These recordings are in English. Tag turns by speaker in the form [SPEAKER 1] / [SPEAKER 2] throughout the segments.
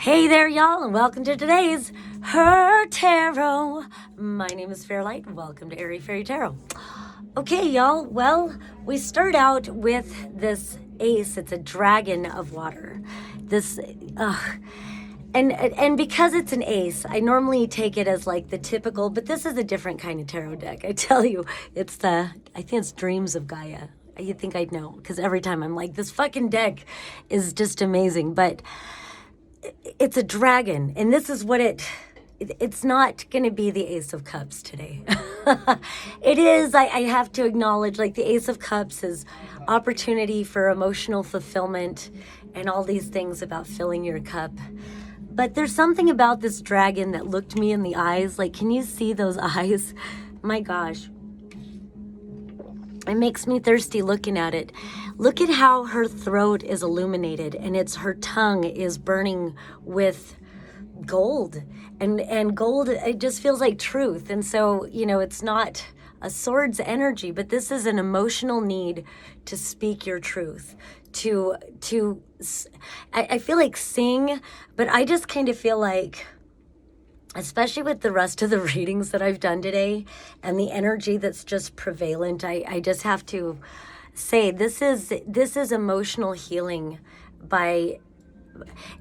[SPEAKER 1] Hey there, y'all, and welcome to today's Her Tarot. My name is Fairlight. Welcome to Airy Fairy Tarot. Okay, y'all. Well, we start out with this ace. It's a dragon of water. And because it's an ace, I normally take it as like the typical, but this is a different kind of tarot deck. I tell you, I think it's Dreams of Gaia. You'd think I'd know, because every time I'm like, this fucking deck is just amazing. But it's a dragon, and this is what it's not going to be the Ace of Cups today. It is, I have to acknowledge, like, the Ace of Cups is opportunity for emotional fulfillment and all these things about filling your cup. But there's something about this dragon that looked me in the eyes. Like, can you see those eyes? My gosh. It makes me thirsty looking at it. Look at how her throat is illuminated, and her tongue is burning with gold. And gold, it just feels like truth. And so, it's not a sword's energy, but this is an emotional need to speak your truth. I feel like sing, but I just kind of feel like, especially with the rest of the readings that I've done today and the energy that's just prevalent, I just have to say this is emotional healing.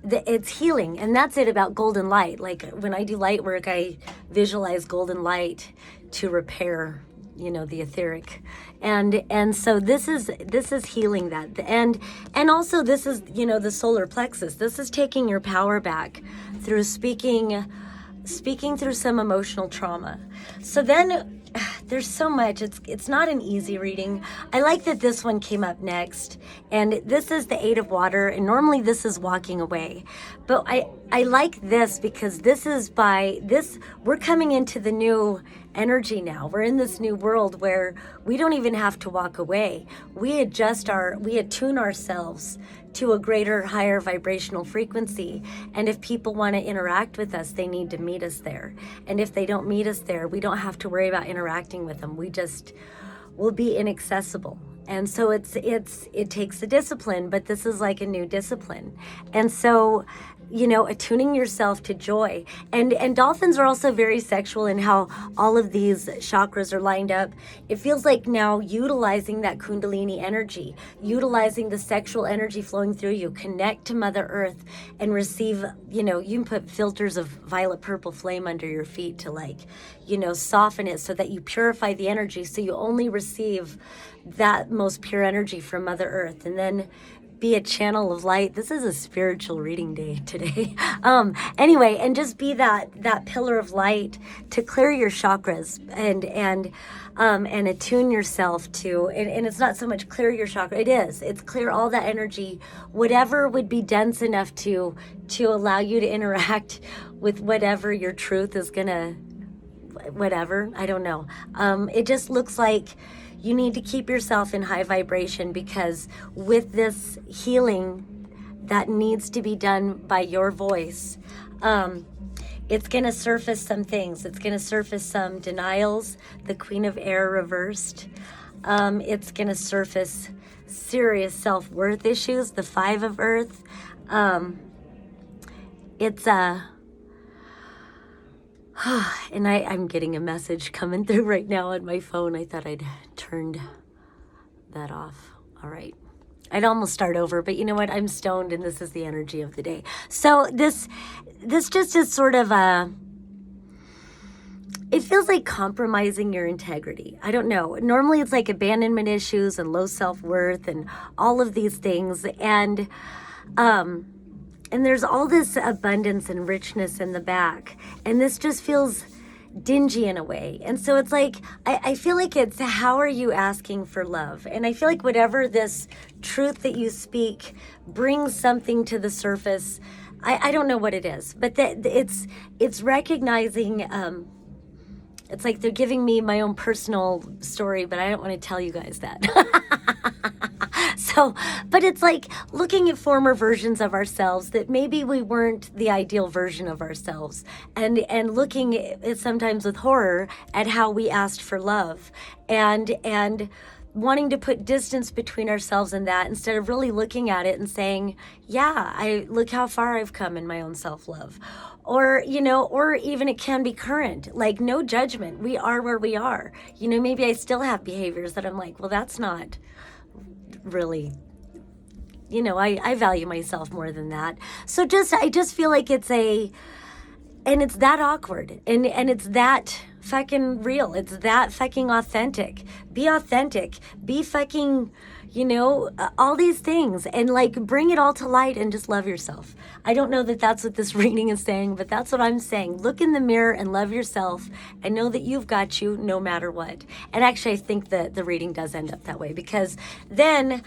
[SPEAKER 1] It's healing, and that's it about golden light. Like, when I do light work, I visualize golden light to repair the etheric, and so this is healing that, and also this is the solar plexus. This is taking your power back through speaking through some emotional trauma. So then there's so much. It's not an easy reading. I like that this one came up next, and this is the Eight of Water, and normally this is walking away. But I like this because we're coming into the new energy now. We're in this new world where we don't even have to walk away. We attune ourselves to a greater, higher vibrational frequency. And if people want to interact with us, they need to meet us there. And if they don't meet us there, we don't have to worry about interacting with them. We'll be inaccessible. And so it takes a discipline, but this is like a new discipline. And so, attuning yourself to joy. And dolphins are also very sexual in how all of these chakras are lined up. It feels like now utilizing that Kundalini energy, utilizing the sexual energy flowing through you, connect to Mother Earth and receive, you can put filters of violet purple flame under your feet to soften it so that you purify the energy, so you only receive that most pure energy from Mother Earth, and then be a channel of light. This is a spiritual reading day today. Anyway, and just be that pillar of light to clear your chakras and attune yourself to, and it's not so much clear your chakra, it's clear all that energy, whatever would be dense enough to allow you to interact with whatever your truth is gonna, whatever, I don't know. It just looks like you need to keep yourself in high vibration, because with this healing that needs to be done by your voice, it's going to surface some things. It's going to surface some denials, the Queen of Air reversed. It's going to surface serious self-worth issues, the Five of Earth. And I'm getting a message coming through right now on my phone. I thought I'd turned that off. All right. I'd almost start over, but you know what? I'm stoned, and this is the energy of the day. So this just is sort of it feels like compromising your integrity. I don't know. Normally it's like abandonment issues and low self-worth and all of these things. And there's all this abundance and richness in the back. And this just feels dingy in a way. And so it's like, I feel like it's, how are you asking for love? And I feel like whatever this truth that you speak brings something to the surface. I don't know what it is, but it's recognizing, it's like they're giving me my own personal story, but I don't want to tell you guys that. So, but it's like looking at former versions of ourselves that maybe we weren't the ideal version of ourselves, and looking at sometimes with horror at how we asked for love, and wanting to put distance between ourselves and that, instead of really looking at it and saying, yeah, I look how far I've come in my own self-love. Or, you know, or even it can be current, like no judgment. We are where we are. You know, maybe I still have behaviors that I'm like, well, that's not really, you know, I value myself more than that. So I just feel like it's that awkward, and it's that fucking real. It's that fucking authentic. Be fucking, you know, all these things, and like bring it all to light and just love yourself. I don't know that that's what this reading is saying, but that's what I'm saying. Look in the mirror and love yourself and know that you've got you no matter what. And actually, I think that the reading does end up that way, because then,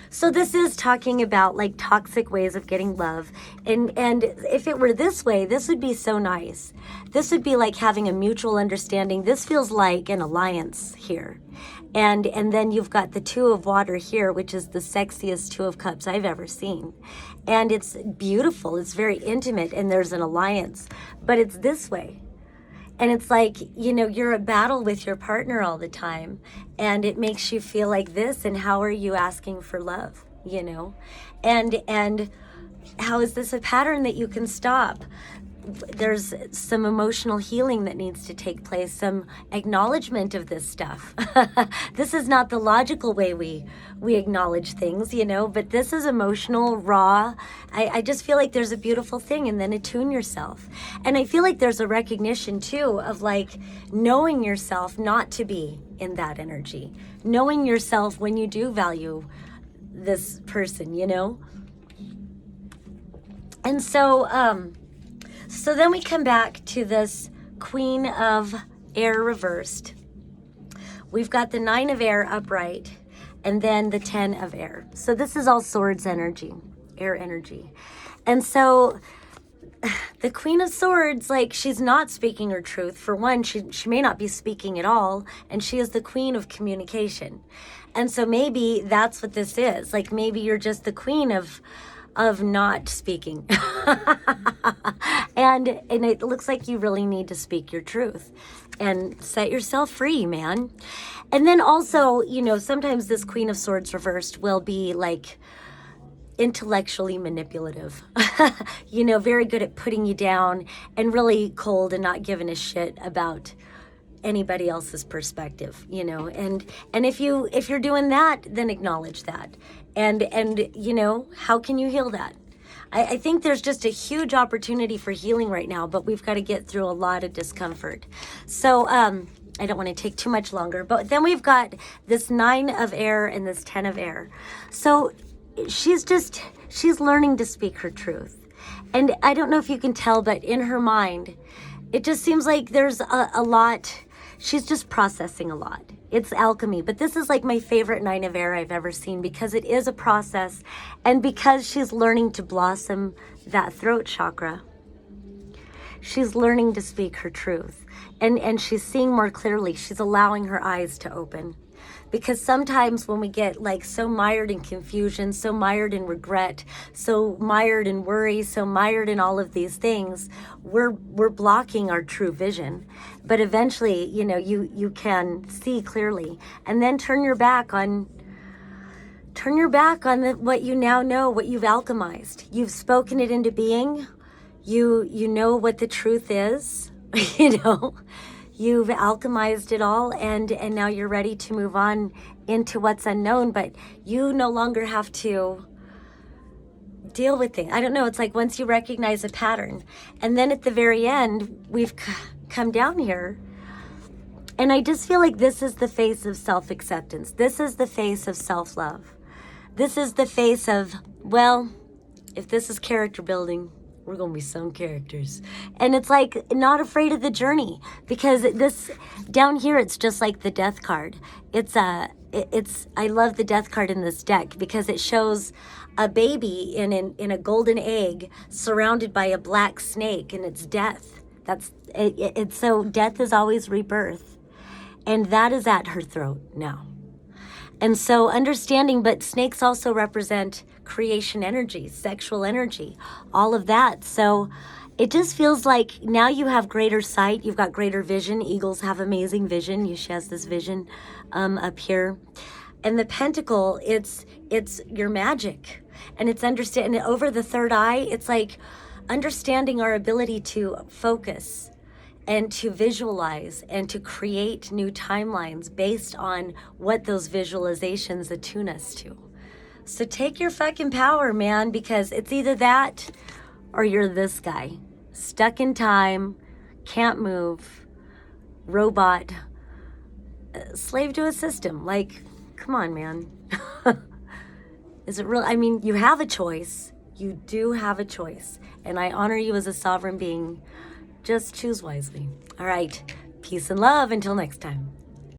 [SPEAKER 1] so this is talking about like toxic ways of getting love. And if it were this way, this would be so nice. This would be like having a mutual understanding. This feels like an alliance here. And then you've got the Two of Water here, which is the sexiest Two of Cups I've ever seen. And it's beautiful. It's very intimate, and there's an alliance. But it's this way. And it's like, you know, you're at battle with your partner all the time, and it makes you feel like this. And how are you asking for love, you know? And how is this a pattern that you can stop? There's some emotional healing that needs to take place, some acknowledgement of this stuff. This is not the logical way we acknowledge things, you know, but this is emotional, raw. I just feel like there's a beautiful thing, and then attune yourself. And I feel like there's a recognition too of like knowing yourself not to be in that energy, knowing yourself when you do value this person, you know? And so then we come back to this Queen of Air reversed. We've got the Nine of Air upright, and then the 10 of Air. So this is all swords energy, air energy. And so the Queen of Swords, like, she's not speaking her truth. For one, she may not be speaking at all, and she is the queen of communication. And so maybe that's what this is. Like, maybe you're just the queen of not speaking. and it looks like you really need to speak your truth and set yourself free, man. And then also, you know, sometimes this Queen of Swords reversed will be like intellectually manipulative, you know, very good at putting you down, and really cold and not giving a shit about anybody else's perspective, you know. And if you're doing that, then acknowledge that. And you know, how can you heal that? I think there's just a huge opportunity for healing right now, but we've got to get through a lot of discomfort. So I don't want to take too much longer, but then we've got this 9 of Air and this 10 of Air. So she's learning to speak her truth. And I don't know if you can tell, but in her mind, it just seems like there's a lot. She's just processing a lot. It's alchemy, but this is like my favorite 9 of Air I've ever seen, because it is a process, and because she's learning to blossom that throat chakra. She's learning to speak her truth, and she's seeing more clearly. She's allowing her eyes to open. Because sometimes when we get like so mired in confusion, so mired in regret, so mired in worry, so mired in all of these things, we're blocking our true vision. But eventually, you know, you can see clearly, and then turn your back on what you now know, what you've alchemized. You've spoken it into being. You know what the truth is, you know. You've alchemized it all, and now you're ready to move on into what's unknown, but you no longer have to deal with things. I don't know, it's like once you recognize a pattern, and then at the very end, we've come down here, and I just feel like this is the face of self-acceptance. This is the face of self-love. This is the face of, well, if this is character building, we're going to be some characters. And it's like not afraid of the journey, because this down here, it's just like the death card. I love the death card in this deck because it shows a baby in a golden egg surrounded by a black snake, and it's death. It's so death is always rebirth. And that is at her throat now. And so understanding, but snakes also represent creation energy, sexual energy, all of that. So it just feels like now you have greater sight, you've got greater vision. Eagles have amazing vision. She has this vision up here. And the pentacle, it's your magic. And it's understanding over the third eye, it's like understanding our ability to focus and to visualize and to create new timelines based on what those visualizations attune us to. So take your fucking power, man, because it's either that or you're this guy. Stuck in time, can't move, robot, slave to a system. Like, come on, man. Is it real? I mean, you have a choice. You do have a choice. And I honor you as a sovereign being. Just choose wisely. All right. Peace and love. Until next time.